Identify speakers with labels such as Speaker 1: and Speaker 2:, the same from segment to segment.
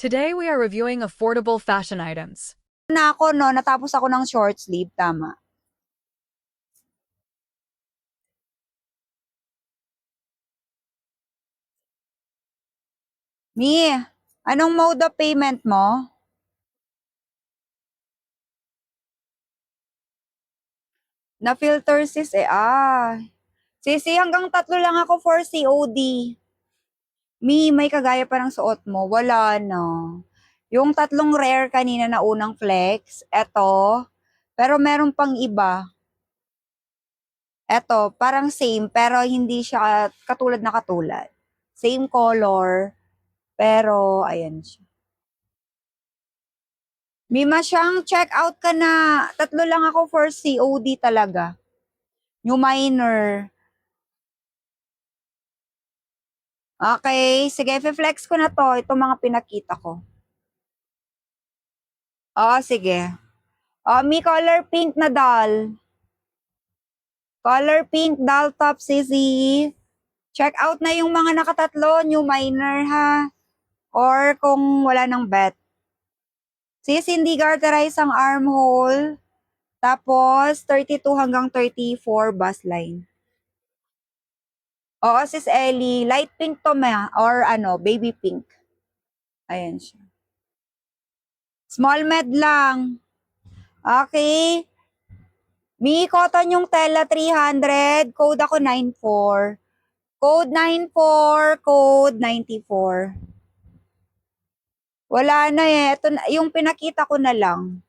Speaker 1: Today we are reviewing affordable fashion items.
Speaker 2: Na ako, no? Natapos ako ng short sleeve, tama. Mi, anong mode of payment mo? Na-filter sis eh. Sisi, hanggang 3 lang ako for COD. Mi, may kagaya pa ng suot mo. Wala na. Yung 3 rare kanina na unang flex, eto. Pero meron pang iba. Eto, parang same, pero hindi siya katulad na katulad. Same color, pero ayan siya. Mima siyang check out ka na. 3 lang ako for COD talaga. New minor. Okay, sige, flex ko na to. Ito mga pinakita ko. Sige. Mi color pink na doll. Color pink doll top, sisi. Check out na yung mga nakatatlo, new minor ha. Or kung wala nang bet. Sis, hindi garterize ang armhole. Tapos, 32 hanggang 34 bust line. Oo, sis Ellie. Light pink to ma. Or baby pink. Ayan siya. Small med lang. Okay. Mi cotton yung tela 300. Code ako 94. Code 94. Code 94. Wala na eh. Ito, yung pinakita ko na lang.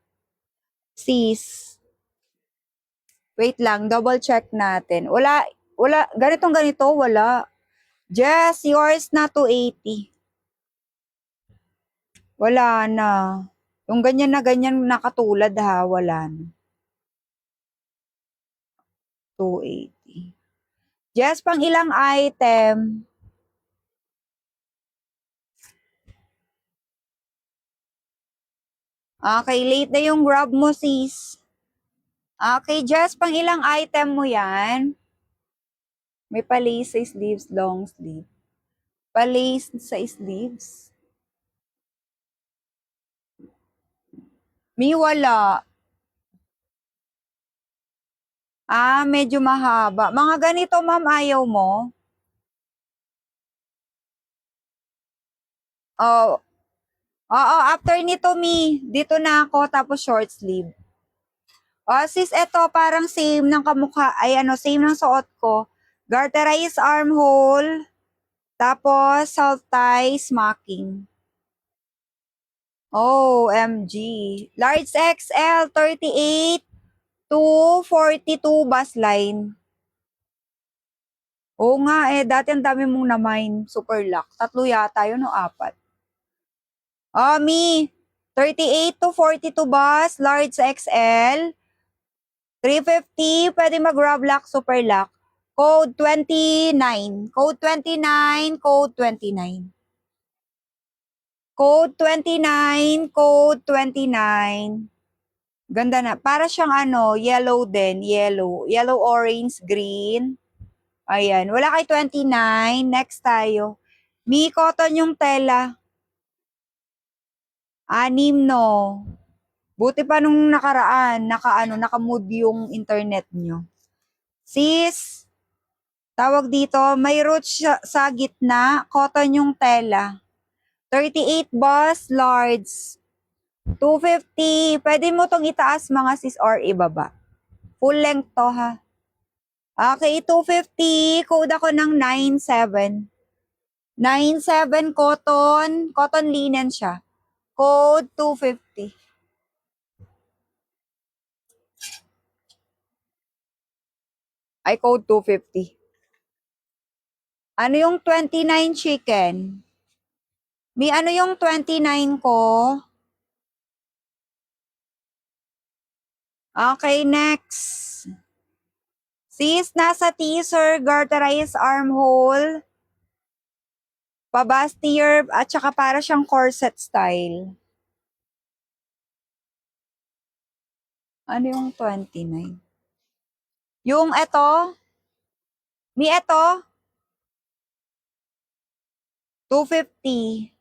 Speaker 2: Sis. Wait lang. Double check natin. Wala. Ganito, wala. Jess, yours na 280. Wala na. Yung ganyan na ganyan nakatulad ha, wala na. 280. Jess, pang ilang item? Okay, late na yung grab mo, sis. Okay, Jess, pang ilang item mo yan? May palace sa sleeves, long sleeve. Palace sa sleeves. May wala. Medyo mahaba. Mga ganito, ma'am, ayaw mo? Oo, after nito, dito na ako, tapos short sleeve. Sis, eto, parang same ng kamukha, same ng suot ko. Garterized armhole, tapos self tie, smocking. OMG. Large XL, 38 to 42 bust line. Oo nga dati ang dami mong na-mine, super luck. 3 yata yun o 4. Mi, 38 to 42 bus, large XL. 350, pwede mag-grab lock, super lock. Code 29. Code 29, code 29. Code 29, code 29. Ganda na. Para siyang yellow din. Yellow. Yellow, orange, green. Ayan. Wala kay 29. Next tayo. Mi cotton yung tela. 6, no. Buti pa nung nakaraan, naka-mood yung internet nyo. Sis, tawag dito, may roots sa gitna, cotton yung tela. 38 bus, large. 250, pwede mo tong itaas mga sis or ibaba. Full length to ha. Okay, 250, code ako ng 97. 97 cotton, cotton linen siya. Code 250. Ay, code 250. Ano yung 29 chicken? Ano yung 29 ko? Okay, next. Sis, nasa teaser, garterized armhole, pabastier, at saka para siyang corset style. Ano yung 29? Yung eto? Eto? 250.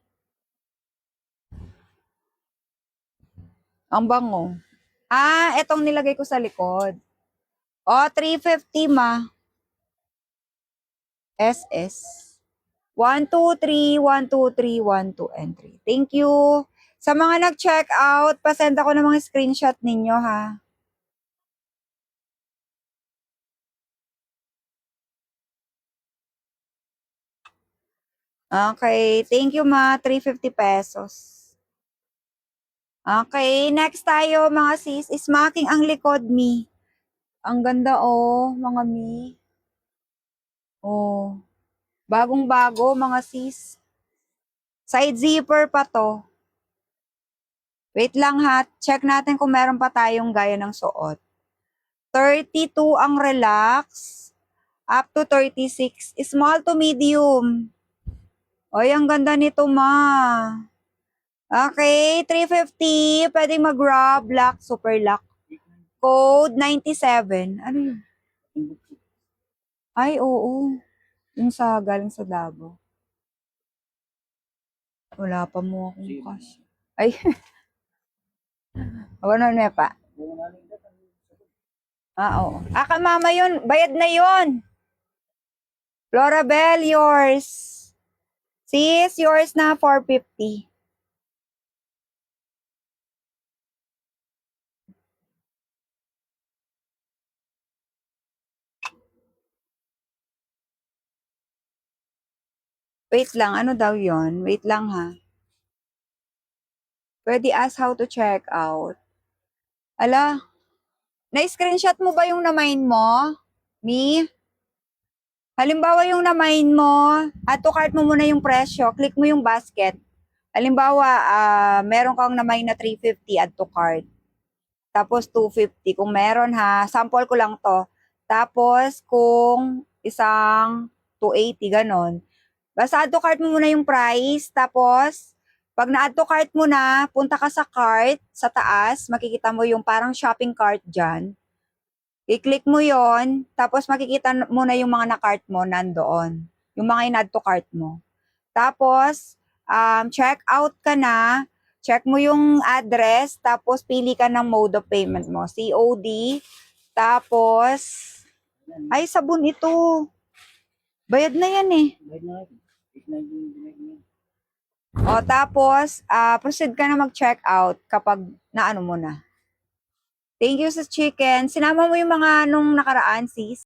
Speaker 2: Ang bango. Etong nilagay ko sa likod. 350 ma. SS. 1, 2, 3, 1, 2, 3, 1, 2, and 3. Thank you. Sa mga nag-check out, pasend ako ng mga screenshot ninyo ha. Okay, thank you ma. 350 pesos. Okay, next tayo mga sis. Smacking ang likod mi. Ang ganda mga mi. Bagong-bago mga sis. Side zipper pa to. Wait lang ha. Check natin kung meron pa tayong gaya ng suot. 32 ang relax. Up to 36. Small to medium. Ang ganda nito ma. Okay, 350. Pwede mag-grab, lock, super lock. Code 97. Ano yun? Ay, oo. Yung galing sa Davao. Wala pa mo akong cash. Ay. Ano na pa? Oo. Mama yun. Bayad na yun. Florabel, yours. Sis, yours na 450. Wait lang, ano daw yon? Wait lang ha. Pwede ask how to check out. Ala, na-screenshot mo ba yung na-mine mo? Me? Halimbawa yung na-mine mo, add to cart mo muna yung presyo, click mo yung basket. Halimbawa, meron kang na-mine na 350, add to cart. Tapos 250, kung meron ha, sample ko lang to. Tapos kung isang 280, ganon. Basta add to cart mo muna yung price, tapos pag na-add to cart mo na, punta ka sa cart, sa taas, makikita mo yung parang shopping cart dyan. I-click mo yon, tapos makikita mo na yung mga na-cart mo nandoon. Yung mga in-add to cart mo. Tapos, check out ka na, check mo yung address, tapos pili ka ng mode of payment mo. COD, tapos, ay sabon ito. Bayad na yan eh. Tapos, proceed ka na mag-check out kapag naano mo na. Thank you sa chicken. Sinama mo yung mga nung nakaraan, sis.